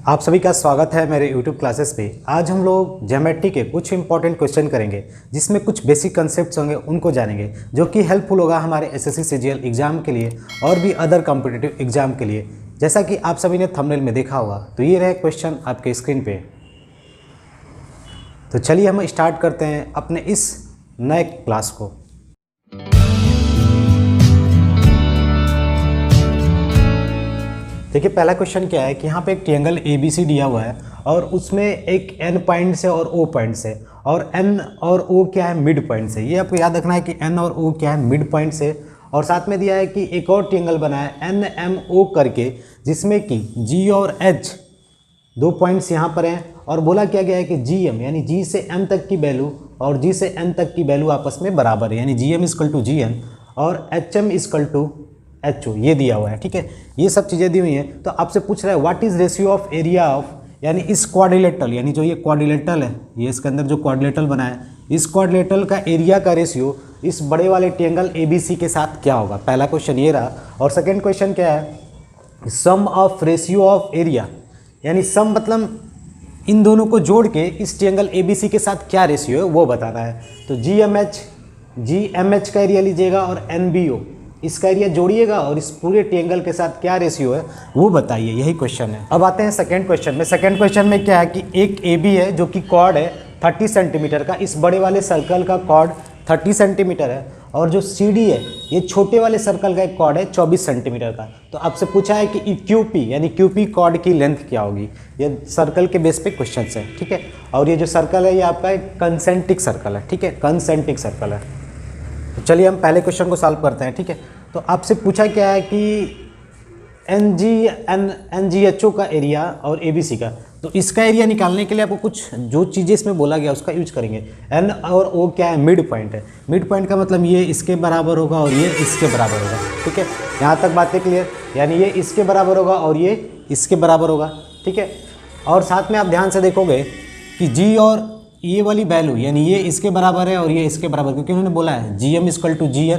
आप सभी का स्वागत है मेरे YouTube क्लासेस पे। आज हम लोग ज्योमेट्री के कुछ इंपॉर्टेंट क्वेश्चन करेंगे जिसमें कुछ बेसिक कंसेप्ट्स होंगे, उनको जानेंगे जो कि हेल्पफुल होगा हमारे एसएससी सीजीएल एग्जाम के लिए और भी अदर कॉम्पिटिटिव एग्जाम के लिए। जैसा कि आप सभी ने थंबनेल में देखा होगा, तो ये रहे क्वेश्चन आपके स्क्रीन पे। तो चलिए हम स्टार्ट करते हैं अपने इस नए क्लास को। देखिए पहला क्वेश्चन क्या है कि यहाँ पे एक ट्रायंगल ABC दिया हुआ है और उसमें एक N पॉइंट से और O पॉइंट से, और N और O क्या है, मिड पॉइंट से। ये आपको याद रखना है कि N और O क्या है, मिड पॉइंट से। और साथ में दिया है कि एक और ट्रायंगल बना है NMO करके, जिसमें कि G और H दो पॉइंट्स यहाँ पर हैं, और बोला क्या गया है कि GM यानी G से M तक की वैल्यू और G से N तक की वैल्यू आपस में बराबर है, यानी GM = GN और HM = HO, ये दिया हुआ है। ठीक है, ये सब चीज़ें दी हुई हैं। तो आपसे पूछ रहा है what is ratio of area of, यानी इस क्वाड्रिलेटरल, यानी जो ये क्वाड्रिलेटरल है, ये इसके अंदर जो क्वाड्रिलेटरल बना है, इस क्वाड्रिलेटरल का एरिया का रेशियो इस बड़े वाले ट्रायंगल ABC के साथ क्या होगा। पहला क्वेश्चन ये रहा। और सेकेंड क्वेश्चन क्या है, सम ऑफ रेशियो ऑफ एरिया, यानी सम मतलब इन दोनों को जोड़ के इस ट्रायंगल ABC के साथ क्या रेशियो है वो बताना है। तो GMH का एरिया लीजिएगा और NBO इसका एरिया जोड़िएगा और इस पूरे ट्रायंगल के साथ क्या रेशियो है वो बताइए, यही क्वेश्चन है। अब आते हैं सेकंड क्वेश्चन में। सेकंड क्वेश्चन में क्या है कि एक AB है जो कि कॉर्ड है 30 सेंटीमीटर का, इस बड़े वाले सर्कल का कॉर्ड 30 सेंटीमीटर है, और जो CD है ये छोटे वाले सर्कल का एक कॉर्ड है 24 सेंटीमीटर का। तो आपसे पूछा है कि QP यानी QP कॉर्ड की लेंथ क्या होगी। ये सर्कल के बेस पे क्वेश्चन है, ठीक है। और ये जो सर्कल है ये आपका एक कंसेंट्रिक सर्कल है, ठीक है, कंसेंट्रिक सर्कल है। तो चलिए हम पहले क्वेश्चन को सॉल्व करते हैं, ठीक है। तो आपसे पूछा क्या है कि NGHO का एरिया और ABC का, तो इसका एरिया निकालने के लिए आपको कुछ जो चीज़ें इसमें बोला गया उसका यूज करेंगे। N और O क्या है, मिड पॉइंट है। मिड पॉइंट का मतलब ये इसके बराबर होगा और ये इसके बराबर होगा, ठीक है। यहाँ तक बातें क्लियर, यानी ये इसके बराबर होगा और ये इसके बराबर होगा, ठीक है। और साथ में आप ध्यान से देखोगे कि G और ये वाली वैल्यू, यानी ये इसके बराबर है और ये इसके बराबर, क्योंकि उन्होंने बोला है GM = GN,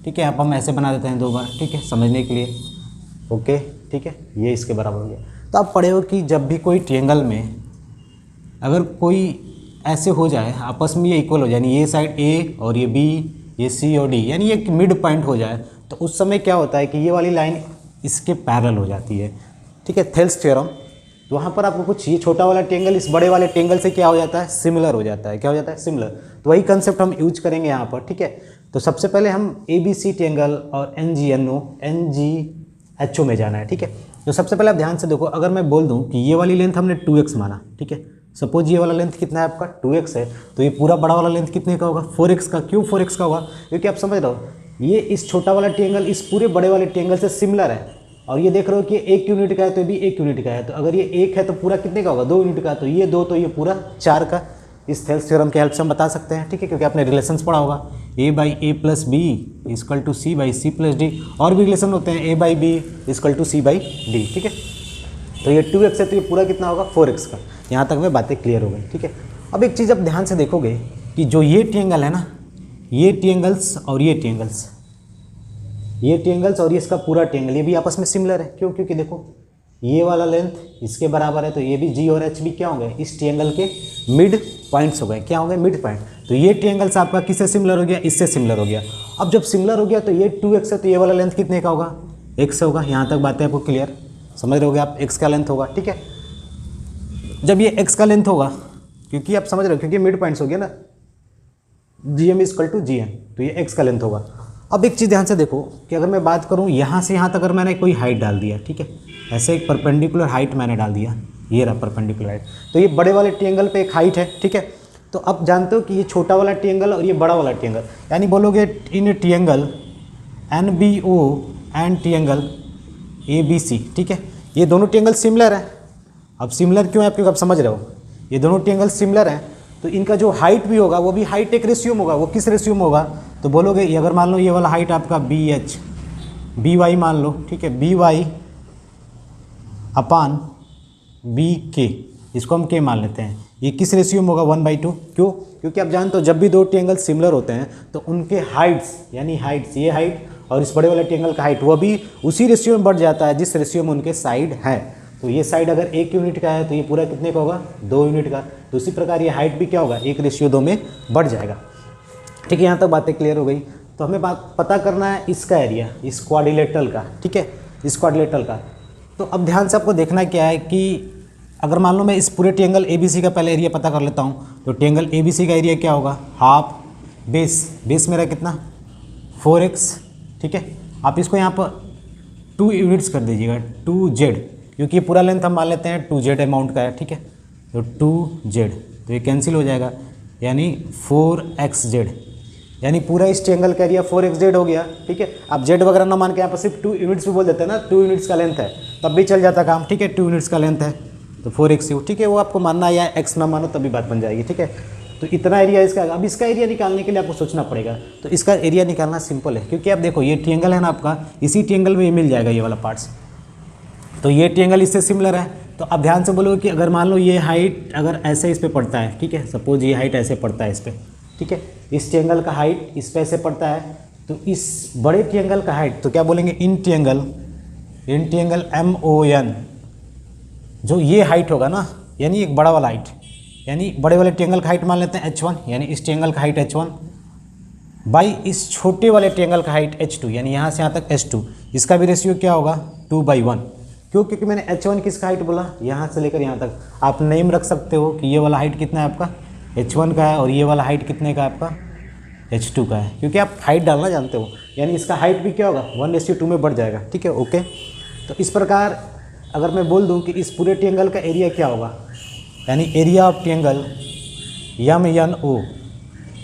ठीक है। आप हम ऐसे बना देते हैं दो बार, ठीक है, समझने के लिए, ओके, ठीक है। ये इसके बराबर हो गया। तो आप पढ़े हो कि जब भी कोई ट्रायंगल में अगर कोई ऐसे हो जाए आपस में ये इक्वल हो जाए, यानी ये साइड A और ये B, ये C और D, यानी ये मिड पॉइंट हो जाए, तो उस समय क्या होता है कि ये वाली लाइन इसके पैरेलल हो जाती है, ठीक है, थेल्स थ्योरम। तो वहाँ पर आपको कुछ ये छोटा वाला ट्रायंगल इस बड़े वाले ट्रायंगल से क्या हो जाता है, सिमिलर हो जाता है। क्या हो जाता है, सिमिलर। तो वही कंसेप्ट हम यूज करेंगे यहाँ पर, ठीक है। तो सबसे पहले हम ABC ट्रायंगल और NGHO में जाना है, ठीक है। तो सबसे पहले आप ध्यान से देखो, अगर मैं बोल दूँ कि ये वाली लेंथ हमने 2x माना, ठीक है। सपोज ये वाला लेंथ कितना है आपका, 2x है, तो ये पूरा बड़ा वाला लेंथ कितने का होगा, 4x का। क्यों 4x का होगा, क्योंकि आप समझ रहे हो ये इस छोटा वाला ट्रायंगल इस पूरे बड़े वाले ट्रायंगल से सिमिलर है, और ये देख रहे हो कि 1 यूनिट का है तो ये भी 1 यूनिट का है। तो अगर ये 1 है तो पूरा कितने का होगा, 2 यूनिट का, तो ये 2 तो ये पूरा 4 का। इस थेल्स थ्योरम के हेल्प से हम बता सकते हैं, ठीक है, क्योंकि आपने रिलेशंस पढ़ा होगा, A/A + B = C/C + D, और भी रिलेशन होते हैं, A/B = C/D, ठीक है। तो ये 2x है तो ये पूरा कितना होगा, 4x का। यहाँ तक में बातें क्लियर हो गई, ठीक है। अब एक चीज़ आप ध्यान से देखोगे कि जो ये ट्रायंगल है ना, ये ट्रायंगल्स और ये ट्रायंगल्स, ये ट्रायंगल्स और ये इसका पूरा ट्रायंगल, ये भी आपस में सिमिलर है। क्यों, क्योंकि देखो ये वाला लेंथ इसके बराबर है, तो ये भी G और H भी क्या होंगे, इस ट्रायंगल के मिड पॉइंट्स हो गए। क्या हो गए, मिड पॉइंट। तो ये ट्रायंगल्स आपका किससे सिमिलर हो गया, इससे सिमिलर हो गया। अब जब सिमिलर हो गया तो ये 2x है तो ये वाला लेंथ कितने का होगा, x होगा। यहाँ तक बातें आपको क्लियर, समझ रहे होगे आप, x का लेंथ होगा, ठीक है। जब ये x का लेंथ होगा, क्योंकि आप समझ रहे हो, क्योंकि मिड पॉइंट्स हो गया ना, GM = GN, तो ये x का लेंथ होगा। अब एक चीज़ ध्यान से देखो कि अगर मैं बात करूँ यहाँ से यहाँ तक अगर मैंने कोई हाइट डाल दिया, ठीक है, ऐसे एक परपेंडिकुलर हाइट मैंने डाल दिया, ये रहा परपेंडिकुलर हाइट, तो ये बड़े वाले ट्रायंगल पे एक हाइट है, ठीक है। तो अब जानते हो कि ये छोटा वाला ट्रायंगल और ये बड़ा वाला ट्रायंगल, यानी बोलोगे in triangle NBO and triangle ABC, ठीक है, ये दोनों ट्रायंगल सिमिलर है। अब सिमिलर क्यों है, क्योंकि आप समझ रहे हो ये दोनों ट्रायंगल सिमिलर हैं, तो इनका जो हाइट भी होगा वो भी हाइट एक रेशियो में होगा। वो किस रेशियो में होगा, तो बोलोगे ये अगर मान लो ये वाला हाइट आपका BY मान लो, ठीक है, BY/BK, इसको हम K मान लेते हैं। ये किस रेशियो में होगा, 1/2। क्यों, क्योंकि आप जानते हो जब भी दो ट्रायंगल सिमिलर होते हैं तो उनके हाइट्स, यानी हाइट्स, ये हाइट और इस बड़े वाले ट्रायंगल का हाइट, वो भी उसी रेशियो में बढ़ जाता है जिस रेशियो में उनके साइड है। तो ये साइड अगर 1 यूनिट का है तो ये पूरा कितने का होगा, 2 यूनिट का। तो उसी प्रकार ये हाइट भी क्या होगा, 1:2 में बढ़ जाएगा। ठीक है, यहाँ तक बातें क्लियर हो गई। तो हमें बात पता करना है इसका एरिया, इस क्वाड्रिलेटरल का। ठीक है, इस क्वाड्रिलेटरल का। तो अब ध्यान से आपको देखना क्या है कि अगर मान लो मैं इस पूरे ट्रायंगल ABC का पहले एरिया पता कर लेता हूँ, तो ट्रायंगल ABC का एरिया क्या होगा, हाफ बेस मेरा कितना 4x। ठीक है, आप इसको यहाँ पर 2 यूनिट्स कर दीजिएगा, 2z, क्योंकि पूरा लेंथ हम मान लेते हैं 2z अमाउंट का है। ठीक है, तो 2z, तो ये कैंसिल हो जाएगा, यानी 4xz, यानी पूरा इस ट्रायंगल का एरिया 4xz हो गया। ठीक है, आप z वगैरह ना मान के यहाँ पर सिर्फ 2 यूनिट्स भी बोल देते हैं ना, 2 यूनिट्स का लेंथ है, तब भी चल जाता काम। ठीक है, 2 यूनिट्स का लेंथ है तो 4x। ठीक है, वो आपको मानना है या x ना मानो तभी बात बन जाएगी। ठीक है, तो इतना एरिया इसका। अब इसका एरिया निकालने के लिए आपको सोचना पड़ेगा। तो इसका एरिया निकालना सिंपल है, क्योंकि आप देखो ये ट्रायंगल है ना आपका, इसी ट्रायंगल में ये मिल जाएगा ये वाला पार्ट्स। तो ये ट्रायंगल इससे सिमिलर है। तो अब ध्यान से बोलो कि अगर मान लो ये हाइट अगर ऐसे इस पे पड़ता है, ठीक है, सपोज ये हाइट ऐसे पड़ता है इस पर, ठीक है, इस ट्रायंगल का हाइट इस पे ऐसे पड़ता है, तो इस बड़े ट्रायंगल का हाइट तो क्या बोलेंगे, इन ट्रायंगल MON, जो ये हाइट होगा ना, यानी एक बड़ा वाला हाइट, यानी बड़े वाले ट्रायंगल का हाइट मान लेते हैं H1, यानी इस ट्रायंगल का हाइट H1 बाई इस छोटे वाले ट्रायंगल का हाइट H2, यानी यहाँ से यहाँ तक H2, इसका भी रेशियो क्या होगा 2/1। क्यों, क्योंकि मैंने H1 किसका हाइट बोला, यहाँ से लेकर यहाँ तक। आप नेम रख सकते हो कि ये वाला हाइट कितना है आपका H1 का है, और ये वाला हाइट कितने का है आपका H2 का है, क्योंकि आप हाइट डालना जानते हो, यानी इसका हाइट भी क्या होगा 1:2 में बढ़ जाएगा। ठीक है, ओके। तो इस प्रकार अगर मैं बोल दूं कि इस पूरे ट्रायंगल का एरिया क्या होगा, यानी एरिया ऑफ ट्रायंगल MNO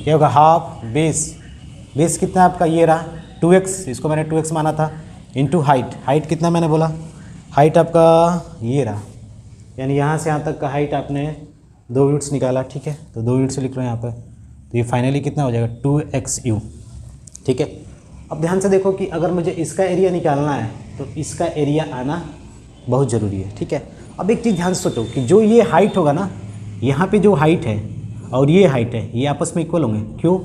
क्या होगा, हाफ बेस कितना है आपका, ये रहा 2x, इसको मैंने 2x माना था, इंटू हाइट कितना मैंने बोला, हाइट आपका ये रहा, यानी यहाँ से यहाँ तक का हाइट आपने 2 यूनिट्स निकाला। ठीक है, तो 2 यूनिट से लिख लो यहाँ पर, तो ये फाइनली कितना हो जाएगा 2xu। ठीक है, अब ध्यान से देखो कि अगर मुझे इसका एरिया निकालना है तो इसका एरिया आना बहुत ज़रूरी है। ठीक है, अब एक चीज़ ध्यान से सोचो कि जो ये हाइट होगा ना, यहाँ पे जो हाइट है और ये हाइट है, ये आपस में इक्वल होंगे। क्यों,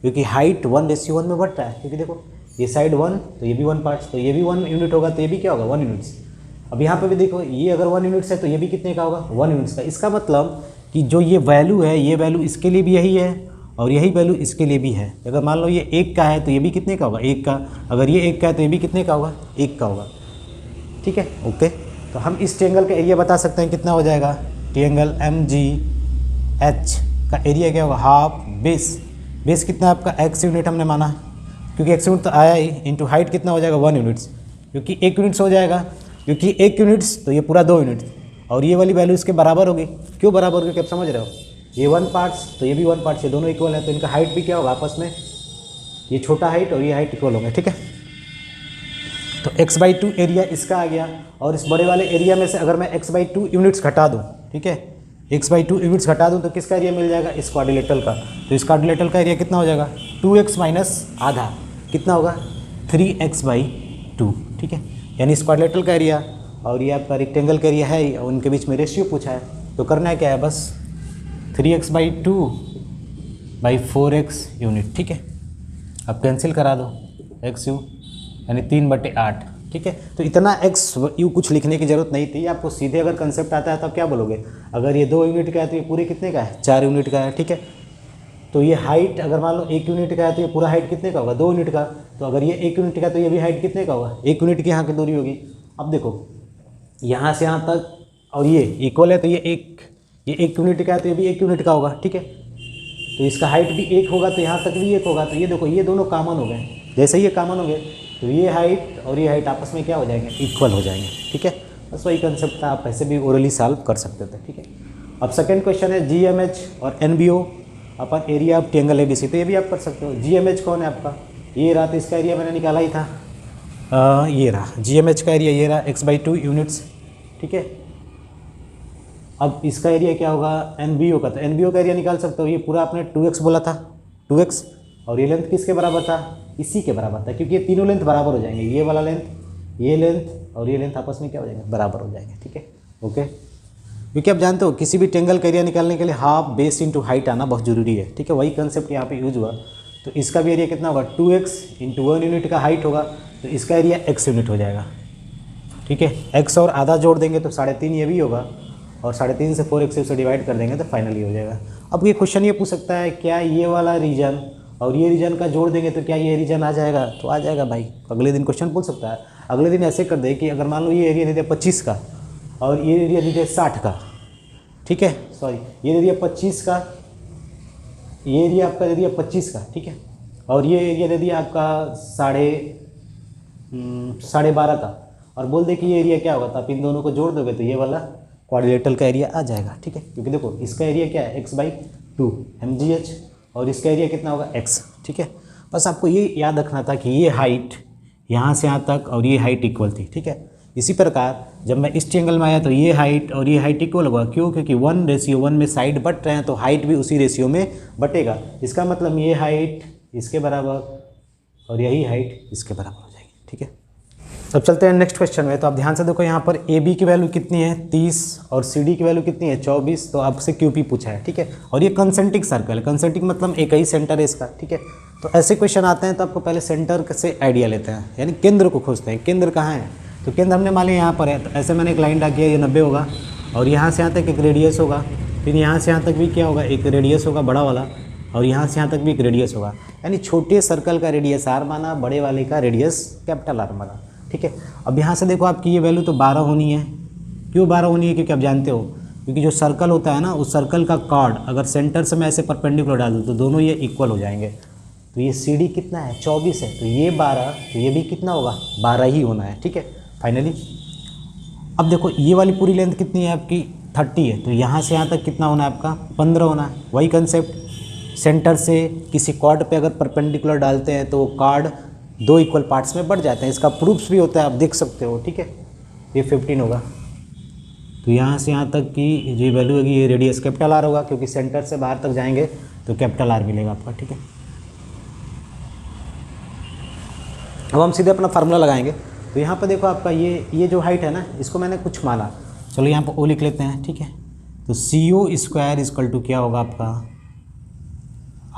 क्योंकि हाइट 1:1 में बढ़ता है, क्योंकि देखो ये साइड 1 तो ये भी 1 पार्ट्स, तो ये भी 1 यूनिट होगा, तो ये भी क्या होगा 1 यूनिट्स। अब यहाँ पे भी देखो ये अगर 1 यूनिट्स है तो ये भी कितने का होगा 1 यूनिट्स का। इसका मतलब कि जो ये वैल्यू है, ये वैल्यू इसके लिए भी यही है और यही वैल्यू इसके लिए भी है। अगर मान लो ये 1 का है तो ये भी कितने का होगा 1 का, अगर ये 1 का है तो ये भी कितने का होगा 1 का होगा। ठीक है, ओके। तो हम इस ट्रायंगल का एरिया बता सकते हैं कितना हो जाएगा, ट्रायंगल MGH का एरिया क्या होगा, हाफ बेस कितना है आपका x यूनिट हमने माना, क्योंकि x यूनिट तो आया ही, इंटू हाइट कितना हो जाएगा 1 यूनिट्स, क्योंकि 1 यूनिट्स हो जाएगा, क्योंकि 1 यूनिट्स तो ये पूरा 2 यूनिट्स, और ये वाली वैल्यू इसके बराबर होगी। क्यों बराबर होगी, आप समझ रहे हो, ये 1 पार्ट्स तो ये भी 1 पार्ट्स, ये दोनों इक्वल है, तो इनका हाइट भी क्या होगा आपस में, ये छोटा हाइट और ये हाइट इक्वल होंगे। ठीक है, तो x/2 एरिया इसका आ गया, और इस बड़े वाले एरिया में से अगर मैं x/2 यूनिट्स घटा दूँ, ठीक है, x/2 यूनिट्स घटा दूँ तो किसका एरिया मिल जाएगा, इस क्वाड्रिलेटरल का। तो इस क्वाड्रिलेटरल का एरिया कितना हो जाएगा 2x माइनस आधा, कितना होगा 3x/2। ठीक है, यानी इस क्वाड्रिलेटरल का एरिया और ये आपका रेक्टेंगल का एरिया है, और उनके बीच में रेशियो पूछा है, तो करना है क्या है, बस 3x/2/4x यूनिट। ठीक है, अब कैंसिल करा दो xu, यानी 3/8। ठीक है, तो इतना xu कुछ लिखने की ज़रूरत नहीं थी, आपको सीधे अगर कंसेप्ट आता है तो आप क्या बोलोगे, अगर ये 2 यूनिट का है तो ये पूरे कितने का है 4 यूनिट का है। ठीक है, तो ये हाइट अगर मान लो 1 यूनिट का है तो ये पूरा हाइट कितने का होगा 2 यूनिट का, तो अगर ये 1 यूनिट का तो ये भी हाइट कितने का होगा 1 यूनिट की यहाँ की दूरी होगी। अब देखो यहाँ से यहाँ तक और ये इक्वल है, तो ये 1 यूनिट का है तो ये भी 1 यूनिट का होगा। ठीक है, तो इसका हाइट भी 1 होगा तो यहाँ तक भी 1 होगा, तो ये देखो ये दोनों कॉमन हो गए, जैसे ही ये कॉमन हो गए तो ये हाइट और ये हाइट आपस में क्या हो जाएंगे, इक्वल हो जाएंगे। ठीक है, बस वही कंसेप्ट था, आप ऐसे भी ओरली सॉल्व कर सकते थे। ठीक है, अब सेकंड क्वेश्चन है GMH और NBO upon area of triangle ABC, तो ये भी आप कर सकते हो। GMH कौन है आपका, ये रहा, तो इसका एरिया मैंने निकाला ही था, ये रहा GMH का एरिया, ये रहा x/2 यूनिट्स। ठीक है, अब इसका एरिया क्या होगा NBO का, तो NBO का एरिया निकाल सकते हो, ये पूरा आपने 2x बोला था 2x, और ये लेंथ किसके बराबर था, इसी के बराबर था, क्योंकि ये तीनों लेंथ बराबर हो जाएंगे, ये वाला लेंथ, ये लेंथ और ये लेंथ आपस में क्या हो जाएंगे, बराबर हो जाएंगे। ठीक है, ओके। क्योंकि आप जानते हो किसी भी ट्रायंगल का एरिया निकालने के लिए हाफ बेस इंटू हाइट आना बहुत जरूरी है। ठीक है, वही कंसेप्ट यहाँ पे यूज हुआ। तो इसका भी एरिया कितना होगा 2x इंटू 1 यूनिट का हाइट होगा, तो इसका एरिया x यूनिट हो जाएगा। ठीक है। x और आधा जोड़ देंगे तो 3.5 ये भी होगा, और 3.5 से 4x से डिवाइड कर देंगे तो फाइनली हो जाएगा। अब ये क्वेश्चन ये पूछ सकता है क्या ये वाला रीजन और ये रीजन का जोड़ देंगे तो क्या ये रीजन आ जाएगा, तो आ जाएगा भाई। अगले दिन क्वेश्चन पूछ सकता है। अगले दिन ऐसे कर दे कि अगर मान लो ये एरिया दे दिया 25 का और ये एरिया दे दिया 60 का, ठीक है, सॉरी ये दे दिया 25 का, ये एरिया आपका दे दिया 25 का, ठीक है, और ये एरिया दे दिया आपका 12.5 का, और बोल दे कि ये एरिया क्या होगा, तो आप इन दोनों को जोड़ दोगे तो ये वाला क्वाड्रिलेटरल का एरिया आ जाएगा, ठीक है। क्योंकि देखो इसका एरिया क्या है x/2 mgh और इसका एरिया कितना होगा x, ठीक है। बस आपको ये याद रखना था कि ये हाइट यहाँ से यहाँ तक और ये हाइट इक्वल थी, ठीक है। इसी प्रकार जब मैं इस ट्रायंगल में आया तो ये हाइट और ये हाइट इक्वल होगा, क्यों, क्योंकि 1:1 में साइड बट रहे हैं तो हाइट भी उसी रेशियो में बटेगा। इसका मतलब ये हाइट इसके बराबर और यही हाइट इसके बराबर हो जाएगी, ठीक है। अब चलते हैं नेक्स्ट क्वेश्चन में। तो आप ध्यान से देखो यहाँ पर ए बी की वैल्यू कितनी है 30 और सी डी की वैल्यू कितनी है 24। तो आपसे क्यू पी पूछा है, ठीक है। और ये कंसेंट्रिक सर्कल है, कंसेंट्रिक मतलब एक ही सेंटर है इसका, ठीक है। तो ऐसे क्वेश्चन आते हैं तो आपको पहले सेंटर से आइडिया लेते हैं, यानी केंद्र को खोजते हैं। केंद्र कहाँ है, तो केंद्र हमने मान लिया यहाँ पर है, तो ऐसे मैंने एक लाइन ड्रा किया, ये 90 होगा और यहाँ से यहाँ तक एक रेडियस होगा, फिर यहाँ से यहाँ तक भी क्या होगा, एक रेडियस होगा बड़ा वाला, और यहाँ से यहाँ तक भी एक रेडियस होगा। यानी छोटे सर्कल का रेडियस आर माना, बड़े वाले का रेडियस कैपिटल आर माना, ठीक है। अब यहाँ से देखो आपकी ये वैल्यू तो 12 होनी है। क्यों 12 होनी है, क्योंकि आप जानते हो क्योंकि जो सर्कल होता है ना, उस सर्कल का कॉर्ड अगर सेंटर से मैं ऐसे परपेंडिकुलर डाल दूँ तो दोनों ये इक्वल हो जाएंगे। तो ये सी डी कितना है 24 है, तो ये 12, तो ये भी कितना होगा 12 ही होना है, ठीक है फाइनली। अब देखो ये वाली पूरी लेंथ कितनी है आपकी 30 है, तो यहाँ से यहाँ तक कितना होना है आपका 15 होना है। वही कंसेप्ट, सेंटर से किसी कॉर्ड पे अगर परपेंडिकुलर डालते हैं तो वो कॉर्ड 2 इक्वल पार्ट्स में बढ़ जाते हैं। इसका प्रूफ्स भी होता है, आप देख सकते हो, ठीक है। ये 15 होगा, तो यहाँ से यहाँ तक की ये वैल्यू होगी, ये रेडियस कैपिटल आर होगा, क्योंकि सेंटर से बाहर तक जाएंगे तो कैपिटल आर मिलेगा आपका, ठीक है। अब हम सीधे अपना फार्मूला लगाएंगे। तो यहाँ पर देखो आपका ये जो हाइट है ना, इसको मैंने कुछ माना, चलो यहाँ पर ओ लिख लेते हैं, ठीक है। तो CO² इक्वल टू क्या होगा आपका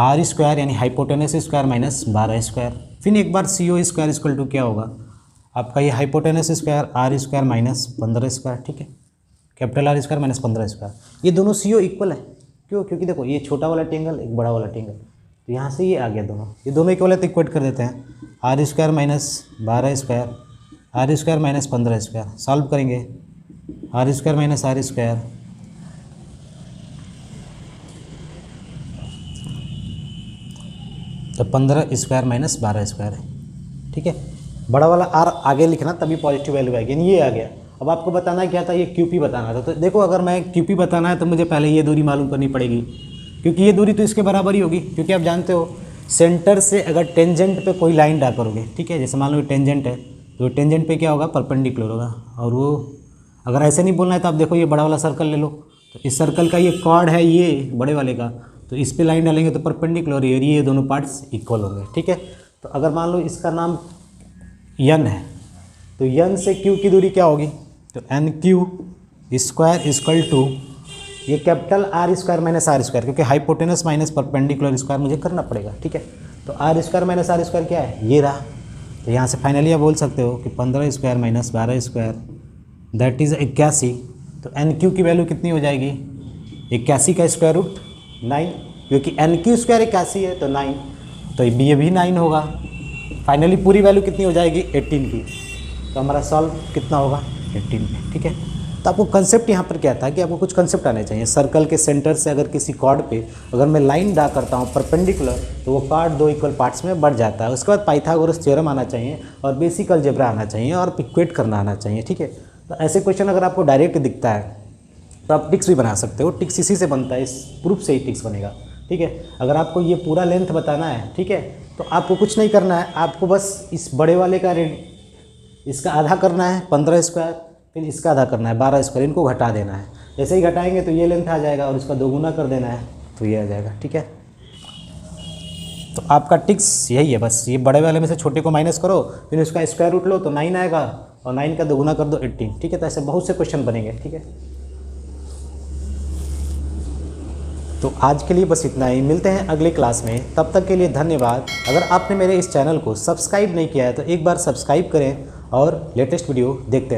R² यानी हाइपोटेनस स्क्वायर माइनस 12²। फिर एक बार CO² इक्वल टू क्या होगा आपका ये हाइपोटेनस स्क्वायर R² माइनस 15², ठीक है। Capital R² minus 15²। ये दोनों CO इक्वल है, क्यों, क्योंकि देखो ये छोटा वाला ट्रायंगल एक बड़ा वाला ट्रायंगल, तो यहाँ से ये आ गया दोनों, ये दोनों इक्वल है तो इक्वेट कर देते हैं। R² minus 12² R² minus 15²। Solve करेंगे R² माइनस R², तो 15² माइनस 12² है, ठीक है। बड़ा वाला R आगे लिखना तभी पॉजिटिव वैल्यू आएगी, यानी ये आ गया। अब आपको बताना क्या था, ये QP बताना था। तो देखो अगर मैं QP बताना है तो मुझे पहले ये दूरी मालूम करनी पड़ेगी, क्योंकि ये दूरी तो इसके बराबर ही होगी, क्योंकि आप जानते हो सेंटर से अगर टेंजेंट पे कोई लाइन ड्रा करोगे, ठीक है, जैसे मान लो टेंजेंट है तो टेंजेंट पे क्या होगा परपेंडिकुलर होगा। और वो अगर ऐसे नहीं बोलना है तो आप देखो ये बड़ा वाला सर्कल ले लो, तो इस सर्कल का ये कॉर्ड है ये बड़े वाले का, तो इस पे लाइन डालेंगे तो परपेंडिकुलर, ये दोनों पार्ट्स इक्वल होंगे, ठीक है। तो अगर मान लो इसका नाम यन है, तो यन से क्यू की दूरी क्या होगी, तो NQ² इक्वल टू ये कैपिटल R² माइनस R², क्योंकि हाइपोटेनस माइनस परपेंडिकुलर स्क्वायर मुझे करना पड़ेगा, ठीक है। तो R² माइनस R² क्या है, ये रहा। तो यहाँ से फाइनली आप बोल सकते हो कि 15² माइनस 12² दैट इज़ 81। तो NQ की वैल्यू कितनी हो जाएगी 81 का स्क्वायर रूट 9, क्योंकि NQ² 81 है तो 9, तो ये भी 9 होगा। फाइनली पूरी वैल्यू कितनी हो जाएगी 18 की। तो हमारा सॉल्व कितना होगा 18 में, ठीक है। तो आपको कंसेप्ट यहाँ पर क्या था कि आपको कुछ कंसेप्ट आने चाहिए। सर्कल के सेंटर से अगर किसी कॉर्ड पे अगर मैं लाइन ड्रा करता हूँ परपेंडिकुलर, तो वो कॉर्ड 2 इक्वल पार्ट्स में बढ़ जाता है। उसके बाद पाइथागोरस थ्योरम आना चाहिए और बेसिक अलजेब्रा आना चाहिए और इक्वेट करना आना चाहिए, ठीक है। तो ऐसे क्वेश्चन अगर आपको डायरेक्ट दिखता है तो आप टिक्स भी बना सकते हो। टिक्स इसी से बनता है, इस प्रूफ से ही टिक्स बनेगा, ठीक है। अगर आपको ये पूरा लेंथ बताना है, ठीक है, तो आपको कुछ नहीं करना है, आपको बस इस बड़े वाले का इसका आधा करना है 15², फिर इसका आधा करना है 12², इनको घटा देना है। जैसे ही घटाएंगे तो ये लेंथ आ जाएगा और इसका 2 गुना कर देना है तो ये आ जाएगा, ठीक है। तो आपका टिक्स यही है, बस ये बड़े वाले में से छोटे को माइनस करो, फिर इसका स्क्वायर रूट लो तो 9 आएगा और 9 का 2 गुना कर दो 18, ठीक है। तो ऐसे बहुत से क्वेश्चन बनेंगे, ठीक है। तो आज के लिए बस इतना ही, मिलते हैं अगले क्लास में, तब तक के लिए धन्यवाद। अगर आपने मेरे इस चैनल को सब्सक्राइब नहीं किया है तो एक बार सब्सक्राइब करें और लेटेस्ट वीडियो देखते रहें।